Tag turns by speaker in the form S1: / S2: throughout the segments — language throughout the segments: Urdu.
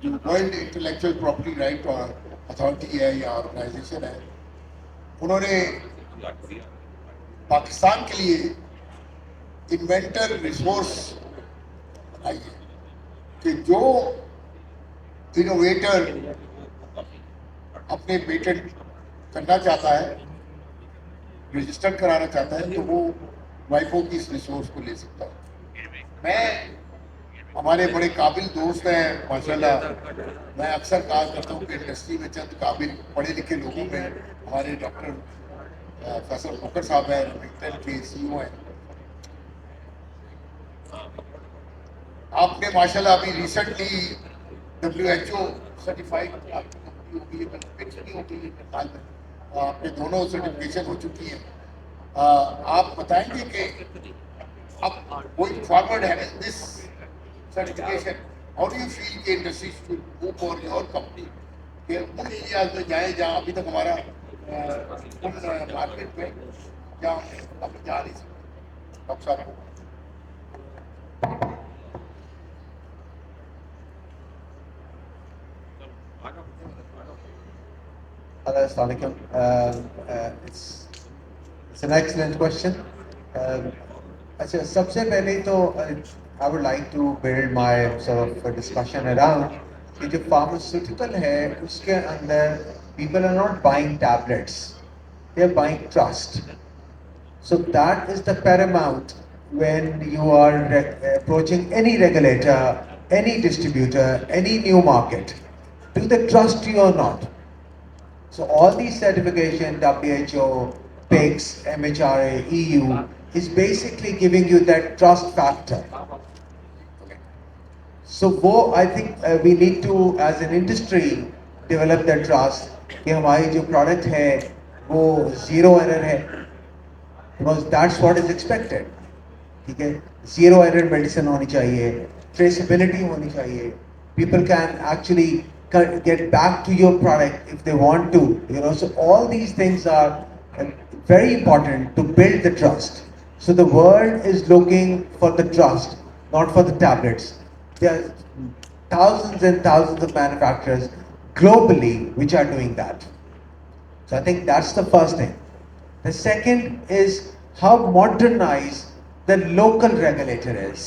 S1: جو world intellectual property right authority ہے یا آرگنائزیشن ہے، انہوں نے پاکستان کے لیے انوینٹر ریسورس بنائی ہے کہ جو انوویٹر اپنے پیٹنٹ کرنا چاہتا ہے، رجسٹر کرانا چاہتا ہے، تو وہ وائفو کی اس ریسورس کو لے سکتا ہے۔ میں ہمارے بڑے قابل دوست ہیں ماشاءاللہ، میں اکثر کہا کرتا ہوں کہ انڈسٹری میں چند قابل پڑھے لکھے لوگوں میں ہمارے ڈاکٹر فیصل کھوکر صاحب ہیں، ریمنگٹن کے سی او ہیں۔ آپ نے ماشاءاللہ ابھی ریسنٹلی WHO سرٹیفائڈ آپ کی کمپنی ہو گئی ہے، پکس بھی ہو گئی ہے میرے خیال میں، آپ نے دونوں سرٹیفکیشن ہو چکی ہیں۔ آپ بتائیں گے کہ اب گوئنگ فارورڈ ہے دس certification, how do you feel کہ industry should move for your company کہ ان ایریاز میں جائیں جہاں ابھی تک ہمارا ان مارکیٹ میں جہاں ابھی جا نہیں سکتے؟ ڈاکٹر صاحب
S2: Hello, Assalamu alaikum. It's an excellent question. اچھا سب سے پہلے تو I would like to build my sort of a discussion around کہ جو pharmaceutical ہے اس کے اندر people are not buying tablets, they are buying trust. So that is the paramount when you are approaching any regulator, any distributor, any new market. Do they trust you or not? So all these certification, WHO, PICS, MHRA, EU, is basically giving you that trust factor. So I think we need to, as an industry, develop that trust کہ ہماری جو product ہے وہ zero error ہے, because that's what is expected. ٹھیک ہے, zero error medicine ہونی چاہیے, traceability ہونی چاہیے, people can actually get back to your product if they want to, you know. So all these things are very important to build the trust. So the world is looking for the trust, not for the tablets. There are thousands and thousands of manufacturers globally which are doing that. So I think that's the first thing. The second is how modernized the local regulator is.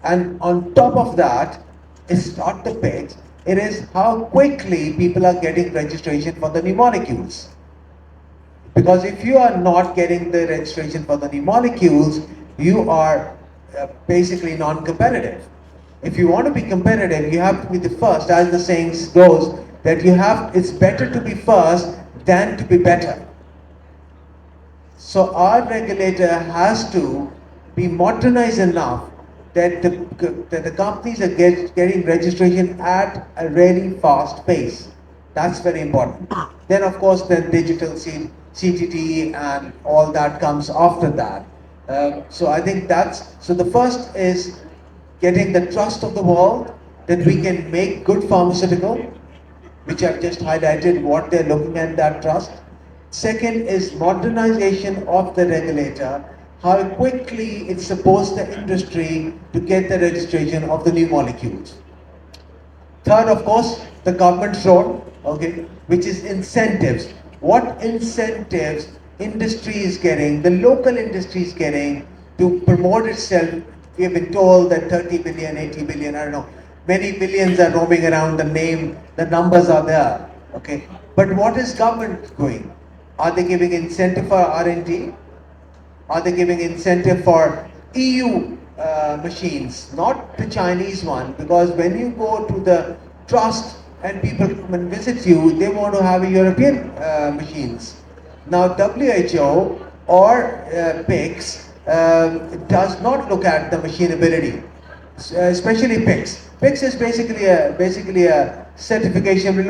S2: And on top of that, it's not the pitch, it is how quickly people are getting registration for the new molecules. Because if you are not getting the registration for the new molecules, you are basically non-competitive. If you want to be competitive, you have to be the first. As the saying goes, that it's better to be first than to be better. So our regulator has to be modernized enough that the companies are getting registration at a really fast pace. That's very important. Then of course then digital CTT and all that comes after that. So I think so the first is getting the trust of the world that we can make good pharmaceutical, which I've just highlighted what they're looking at, that trust. Second is modernization of the regulator, how quickly it supports the industry to get the registration of the new molecules. Third, of course, the government's role, okay, which is incentives. What incentives industry is getting, the local industry is getting to promote itself? We have been told that 30 billion, 80 billion, I don't know, many billions are roaming around, the numbers are there, okay. But what is government doing? Are they giving incentive for R&D? Are they giving incentive for EU machines, not the Chinese one? Because when you go to the trust and people come and visit you, they want to have European machines. Now WHO or PICS does not look at the machinability, especially PICS. PICS is basically a certification. It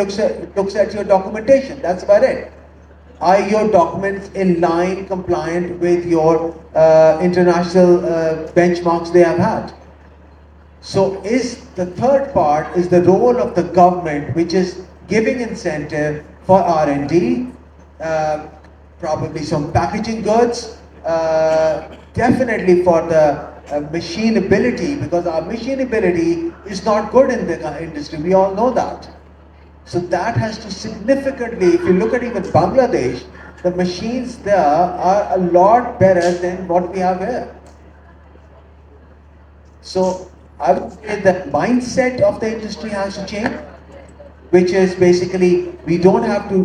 S2: looks at your documentation. That's about it. Are your documents in line, compliant with your international benchmarks they have had? So the third part is the role of the government, which is giving incentive for R&D, probably some packaging goods, definitely for the machine ability, because our machine ability is not good in the industry. We all know that. So that has to significantly, if you look at even Bangladesh, the machines there are a lot better than what we have here. So I would say the mindset of the industry has to change, which is basically we don't have to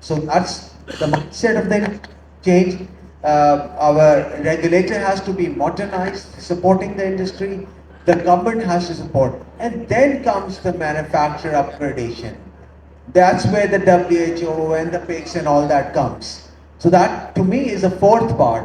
S2: So that's the mindset of the change. Our regulator has to be modernized, supporting the industry. The government has to support, and then comes the manufacturer upgradation. That's where the WHO and the PICS and all that comes. So that to me is the fourth part.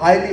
S2: highly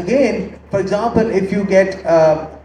S2: again for example if you get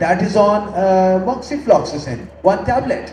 S2: that is on moxifloxacin, one tablet.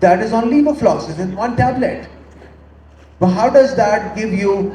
S2: that is on levofloxacin, one tablet. But how does that give you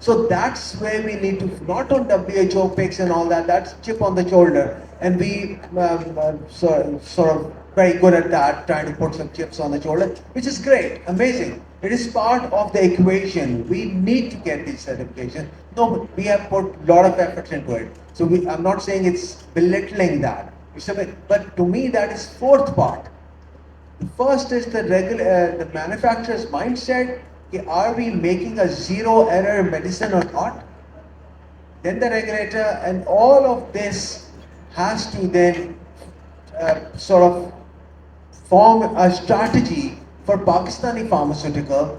S2: So that's where we need to, not on WHO PICS and all that, that's chip on the shoulder, and we sort of very good at that, trying to put some chips on the shoulder, which is great, amazing. It is part of the equation. We need to get these certifications. No, we have put a lot of effort into it. So I'm not saying it's belittling that. But to me, that is fourth part. The first is the manufacturer's mindset. Are we making a zero error medicine or not? Then the regulator, and all of this has to then sort of form a strategy for Pakistani pharmaceutical.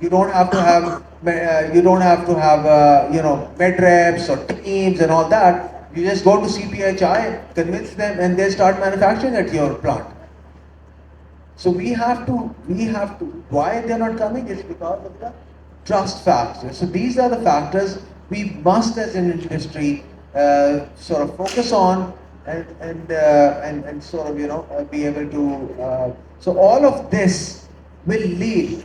S2: You don't have to have med reps or teams and all that. You just go to CPHI, convince them, and they start manufacturing at your plant. So we have to. Why they're not coming is because of the trust factor. So these are the factors we must, as an industry, sort of focus on and sort of be able to. So all of this will lead.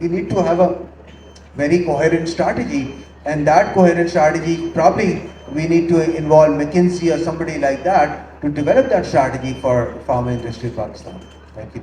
S2: we need to have a very coherent strategy, and that coherent strategy probably we need to involve McKinsey or somebody like that to develop that strategy for pharma industry in Pakistan. Thank you.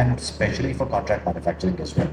S3: and especially for contract manufacturing as well.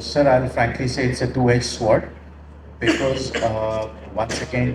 S3: Sir, I'll frankly say it's a two-edged sword because once again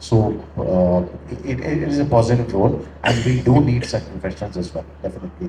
S3: So it is a positive role and we do need such professionals as well, definitely.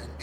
S1: MD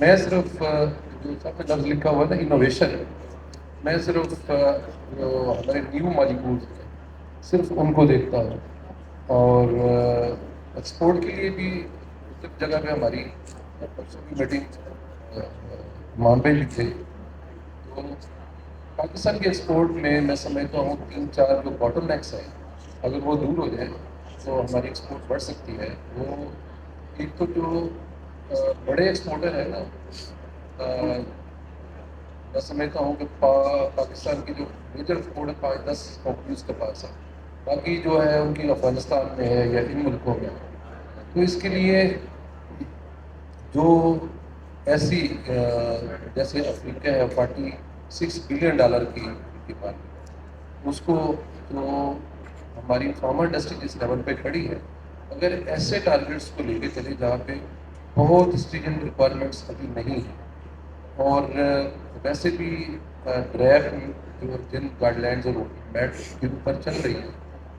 S4: میں صرف جو سب میں لفظ لکھا ہوا ہے نا انوویشن، میں صرف جو ہمارے نیو مالیکولز ہیں صرف ان کو دیکھتا ہوں. اور ایکسپورٹ کے لیے بھی مختلف جگہ پہ ہماری پرسوں کی میٹنگ مان پہ بھی تھے. تو پاکستان کے ایکسپورٹ میں سمجھتا ہوں 3-4 جو باٹل نیکس ہیں اگر وہ دور ہو جائے تو ہماری ایکسپورٹ بڑھ سکتی ہے. وہ ایک تو جو بڑے ایکسپورٹر ہیں نا، میں سمجھتا ہوں کہ پاکستان کی جو میجر ایکسپورٹ ہے 5-10 کمپنیز کے پاس ہے، باقی جو ہے ان کی افغانستان میں ہے یا ان ملکوں میں ہے. تو اس کے لیے جو ایسی جیسے افریقہ ہے $46 بلین کی مارکیٹ، اس کو جو ہماری فارما انڈسٹری جس لیول پہ کھڑی ہے، اگر ایسے ٹارگیٹس کو لے کے چلے جہاں پہ بہت اسٹریجنٹ ریکوائرمنٹس ابھی نہیں ہیں، اور ویسے بھی ڈریپ جو جن گائیڈ لائنز اور میٹ کے اوپر چل رہی ہے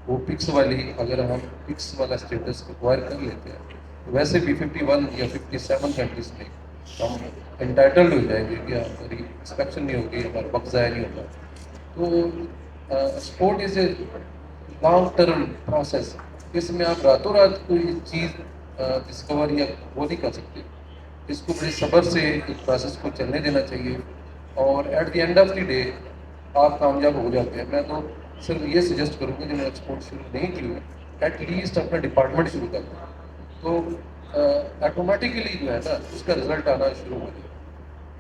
S4: وہ پکس والی، اگر ہم پکس والا اسٹیٹس ایکوائر کر لیتے ہیں تو ویسے بھی 51 یا 57 کنٹریز میں ہم انٹائٹلڈ ہو جائیں گے کہ ہماری انسپیکشن نہیں ہوگی، ہمارا وقت ضائع نہیں ہوگا. تو sport is a long term process. اس میں آپ راتوں رات کوئی چیز ڈسکور یا وہ نہیں کر سکتے. اس کو بڑے صبر سے اس پروسیس کو چلنے دینا چاہیے، اور at the end of the day آپ کامیاب ہو جاتے ہیں. میں تو صرف یہ سجیسٹ کروں گا جنہوں نے ایکسپورٹ شروع نہیں کی ہوئی ایٹ لیسٹ اپنا ڈپارٹمنٹ شروع کر دیں، تو آٹومیٹیکلی جو ہے نا اس کا رزلٹ آنا شروع ہو جائے.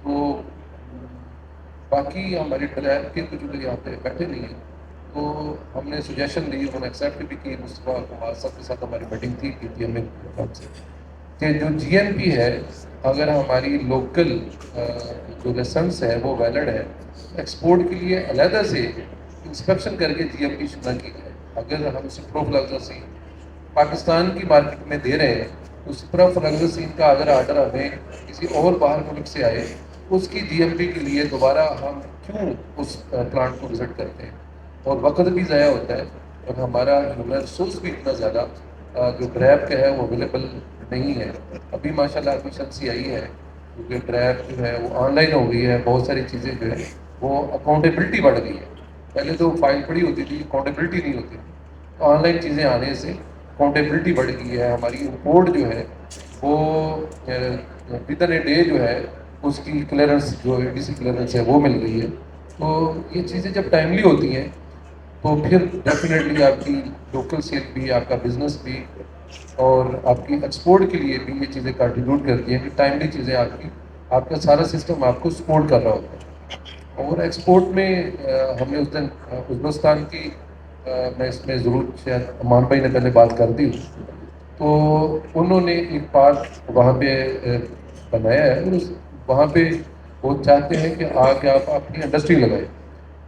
S4: تو باقی ہماری ٹریب کے کچھ لوگ یہاں پہ بیٹھے نہیں ہیں، تو ہم نے سجیشن دی، انہوں نے ایکسیپٹ بھی کی. مصطفیٰ کمار صاحب کے ساتھ ہماری میٹنگ تھی PTM سے کہ جو GNP ہے اگر ہماری لوکل جو لائسنس ہے وہ ویلڈ ہے، ایکسپورٹ کے لیے علیحدہ سے انسپیکشن کر کے GMP شدہ کی جائے. اگر ہم سپروفلاکساسین پاکستان کی مارکیٹ میں دے رہے ہیں تو سپروفلاکساسین کا اگر آرڈر ہمیں کسی اور باہر ملک سے آئے، اس کی GMP کے لیے دوبارہ ہم کیوں اس پلانٹ کو وزٹ کرتے ہیں، اور وقت بھی ضائع ہوتا ہے، اور ہمارا ہیومن ریسورس بھی اتنا زیادہ جو ڈریپ کا ہے وہ اویلیبل نہیں ہے. ابھی ماشاء اللہ ایفیشنسی آئی ہے کیونکہ ڈریپ جو ہے وہ آن لائن ہو گئی ہے، بہت ساری چیزیں جو ہے وہ اکاؤنٹیبلٹی بڑھ گئی ہے. پہلے تو فائل پڑی ہوتی تھی، اکاؤنٹیبلٹی نہیں ہوتی تھی. آن لائن چیزیں آنے سے اکاؤنٹیبلٹی بڑھ گئی ہے. ہماری امپورٹ جو ہے وہ ود ان اے ڈے جو ہے اس کی کلیئرنس جو ABC کلیئرنس ہے وہ مل گئی ہے. تو یہ چیزیں جب ٹائملی ہوتی ہیں تو پھر ڈیفینیٹلی آپ کی لوکل سیل بھی، آپ کا بزنس بھی، اور آپ کی ایکسپورٹ کے لیے بھی یہ چیزیں کنٹریبیوٹ کرتی ہیں کہ ٹائملی چیزیں آپ کا سارا سسٹم آپ کو سپورٹ کر رہا ہوتا ہے. اور ایکسپورٹ میں ہم نے اس دن ازبکستان کی میں اس میں ضرور شاید امان بھائی نے پہلے بات کر دی، تو انہوں نے ایک پارک وہاں پہ بنایا ہے، اور وہاں پہ وہ چاہتے ہیں کہ آگے آپ اپنی انڈسٹری لگائیں.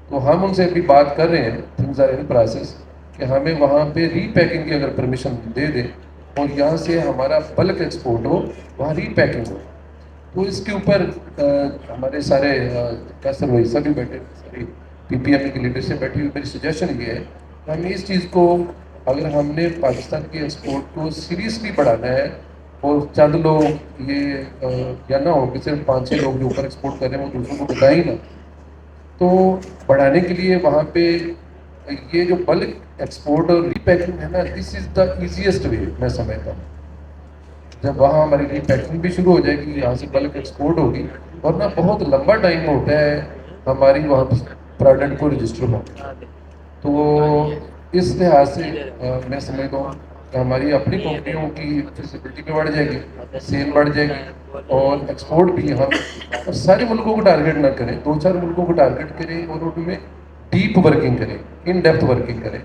S4: تو ہم ان سے ابھی بات کر رہے ہیں، تھنگز آر ان پروسیس، کہ ہمیں وہاں پہ ری پیکنگ کی اگر پرمیشن دے دیں اور یہاں سے ہمارا بلک ایکسپورٹ ہو، وہاں ری پیکنگ ہو. تو اس کے اوپر ہمارے سارے کیسر بھائی سبھی بیٹھے، ساری PPM کی لیڈرشپ بیٹھی ہوئی. میری سجیشن یہ ہے کہ ہمیں اس چیز کو، اگر ہم نے پاکستان کی ایکسپورٹ کو سیریسلی بڑھانا ہے، اور چند لوگ یہ یا نہ ہو کہ صرف 5-6 لوگ جو اوپر ایکسپورٹ کر رہے ہیں وہ دوسروں کو بتائیں ہی نہ، تو بڑھانے کے لیے وہاں پہ یہ جو بلک ایکسپورٹ اور ری پیکنگ ہے نا، دس از دا ایزیسٹ وے میں سمجھتا ہوں. جب وہاں ہماری ری پیکنگ بھی شروع ہو جائے گی، یہاں سے بلک ایکسپورٹ ہوگی، ورنہ بہت لمبا ٹائم ہوتا ہے ہماری وہاں پروڈکٹ کو رجسٹر ہونا. تو اس لحاظ سے میں سمجھتا ہوں کہ ہماری اپنی کمپنیوں کی فیزیبلٹی بھی بڑھ جائے گی، سیل بڑھ جائے گی، اور ایکسپورٹ بھی ہم سارے ملکوں کو ٹارگیٹ نہ کریں، 2-4 ملکوں کو ٹارگیٹ کریں اور ان میں ڈیپ ورکنگ کریں، ان ڈیپتھ ورکنگ کریں،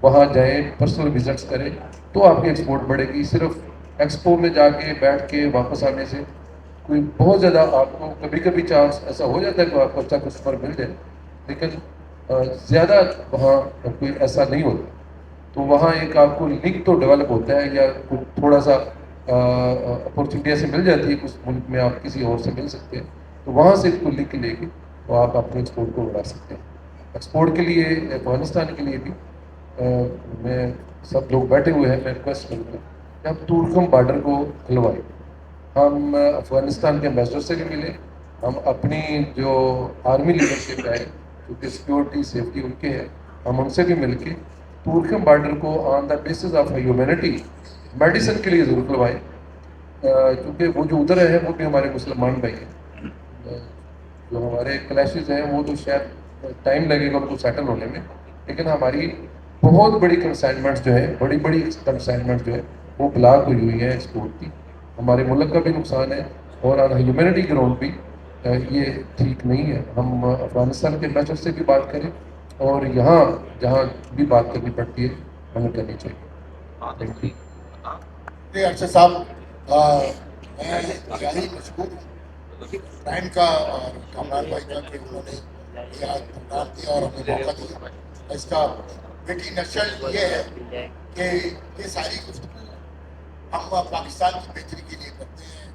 S4: وہاں جائیں، پرسنل وزٹس کریں، تو آپ کی ایکسپورٹ بڑھے گی. صرف ایکسپو میں جا کے بیٹھ کے واپس آنے سے کوئی بہت زیادہ آپ کو کبھی کبھی چانس ایسا ہو جاتا ہے کہ آپ کو اچھا کسٹمر مل جائے، لیکن زیادہ وہاں کوئی ایسا نہیں ہوتا. تو وہاں ایک آپ کو لنک تو ڈیولپ ہوتا ہے، یا تھوڑا سا اپورچونیٹی ایسے مل جاتی ہے کہ اس ملک میں آپ کسی اور سے مل سکتے ہیں، تو وہاں سے اس کو لنک لے کے تو آپ اپنے ایکسپورٹ کو بڑھا سکتے ہیں. ایکسپورٹ کے لیے افغانستان کے لیے بھی میں سب لوگ بیٹھے ہوئے ہیں، میں ریکویسٹ کروں گا کہ ہم تورکم بارڈر کو کھلوائیں. ہم افغانستان کے ایمبیسڈر سے بھی ملے, ہم اپنی جو آرمی لیڈرشپ ہے کیونکہ سیکورٹی سیفٹی ان کے ہے, ہم ان سے بھی مل کے تورکھم بارڈر کو on the basis of humanity medicine کے لیے ضرور کھلوائیں, کیونکہ وہ جو ادھر ہے وہ بھی ہمارے مسلمان بھائی ہیں. جو ہمارے کلیشز ہیں وہ تو شاید ٹائم لگے گا ان کو سیٹل ہونے میں, لیکن ہماری بہت بڑی کنسائنمنٹس جو ہے, بڑی بڑی کنسائنمنٹ جو ہے وہ بلاک ہوئی ہوئی ہیں ایکسپورٹ کی. ہمارے ملک کا بھی نقصان ہے اور آن ہیومینٹی گراؤنڈ بھی یہ ٹھیک نہیں ہے. ہم افغانستان کے میچر سے بھی بات کریں اور یہاں جہاں بھی بات کرنی پڑتی ہے ہمیں کرنی چاہیے. Thank you.
S1: ارشد صاحب, میں انتہائی مشکور ہوں پرائم کا اور کامران بھائی کا کہ انہوں نے یہ آج پروگرام دیا اور ہمیں موقع دیا. اس کا بیٹی نشل یہ ہے کہ یہ ساری گفتگو ہم پاکستان کی بہتری کے لیے کرتے ہیں.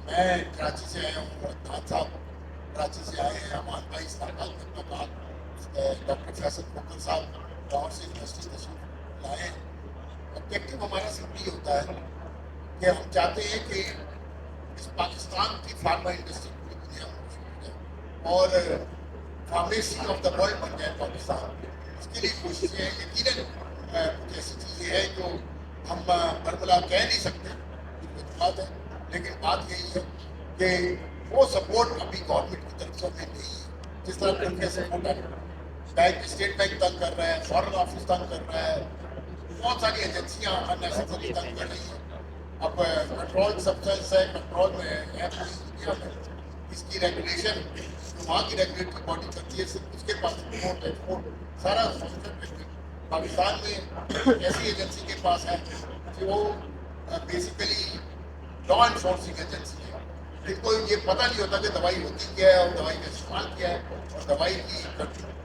S1: میں کراچی سے آیا ہوں, عدنان صاحب کراچی سے آئے ہیں, امان بھائی اسلام آباد میں اپنا بات, ڈاکٹر فیصل کھوکر صاحب لاہور سے یونیورسٹی تشریف لائے ہیں. آبجیکٹو ہمارا سمپلی ہوتا ہے کہ ہم چاہتے ہیں کہ اس پاکستان کی فارما انڈسٹری پوری دنیا میں مشہور ہے اور فارمیسی آف دا ورلڈ بن جائے پاکستان. اس کے لیے کوششیں ہیں. یقیناً کچھ ایسی چیزیں ہیں جو ہم برملا کہہ نہیں سکتے, کچھ بات ہے, لیکن بات یہی ہے کہ وہ سپورٹ ابھی گورنمنٹ کی طرف سے ہمیں نہیں ہے جس طرح ان کے سپورٹ ہے. بینک اسٹیٹ بینک تنگ کر رہا ہے, فارن آفس تنگ کر رہا ہے, بہت ساری ایجنسیاں انیسیسری تنگ کر رہی ہیں. اب کنٹرول سبسٹینس ہے, کنٹرول میں ہے پوری دنیا میں. اس کی ریگولیشن وہاں کی ریگولیٹری باڈی کرتی ہے, صرف اس کے پاس امپورٹ ایکسپورٹ سارا سسٹم. پاکستان میں ایسی ایجنسی کے پاس ہے کہ وہ بیسیکلی لا انفورسنگ ایجنسی ہے. ان کو یہ پتہ نہیں ہوتا کہ دوائی ہوتی کیا ہے اور دوائی کا استعمال کیا ہے اور دوائی کی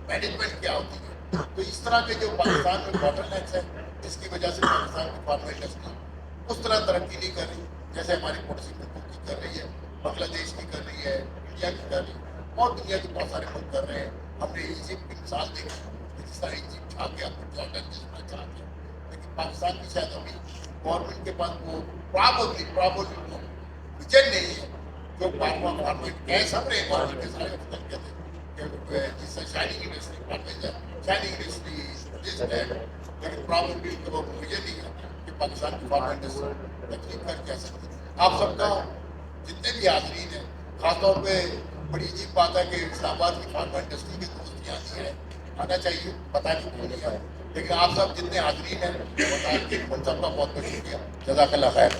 S1: مینجمنٹ کیا ہوتی ہے. تو اس طرح کے جو پاکستان میں باٹل نیکس ہیں جس کی وجہ سے پاکستان کی فارما انڈسٹری اس طرح ترقی نہیں کر رہی جیسے ہماری پڑوسی ملکوں کی کر رہی ہے, بنگلہ دیش کی کر رہی ہے, انڈیا کی کر رہی ہے, اور دنیا کے بہت سارے ملک کر رہے ہیں. ہم نے ایجپٹ کی مثال دیکھی کہ جس طرح ایجپٹ چھا گیا, جارڈن جس طرح چھا گیا, لیکن پاکستان کی شاید ابھی گورنمنٹ کے پاس وہ پرابلی ویژن نہیں ہے جو فارما کہہ سب رہے ہیں گورنمنٹ کے سارے افسر کہتے ہیں کہ جس سے شائننگ انڈسٹری شائننگ انڈسٹری, لیکن پرابلی وہ ویژن نہیں ہے کہ پاکستان کی فارما انڈسٹری تکلیف کر کہہ سکتی. آپ سب کا جتنے بھی حاضرین ہیں, خاص طور پہ بڑی عجیب بات ہے کہ اسلام آباد کی فارما انڈسٹری کے دوست یہاں نہیں ہے, آنا چاہیے, پتہ نہیں کیوں نہیں ہے, لیکن آپ سب جتنے حاضرین ہیں بتا کے ان سب کا بہت بہت شکریہ. جزاک اللہ خیر.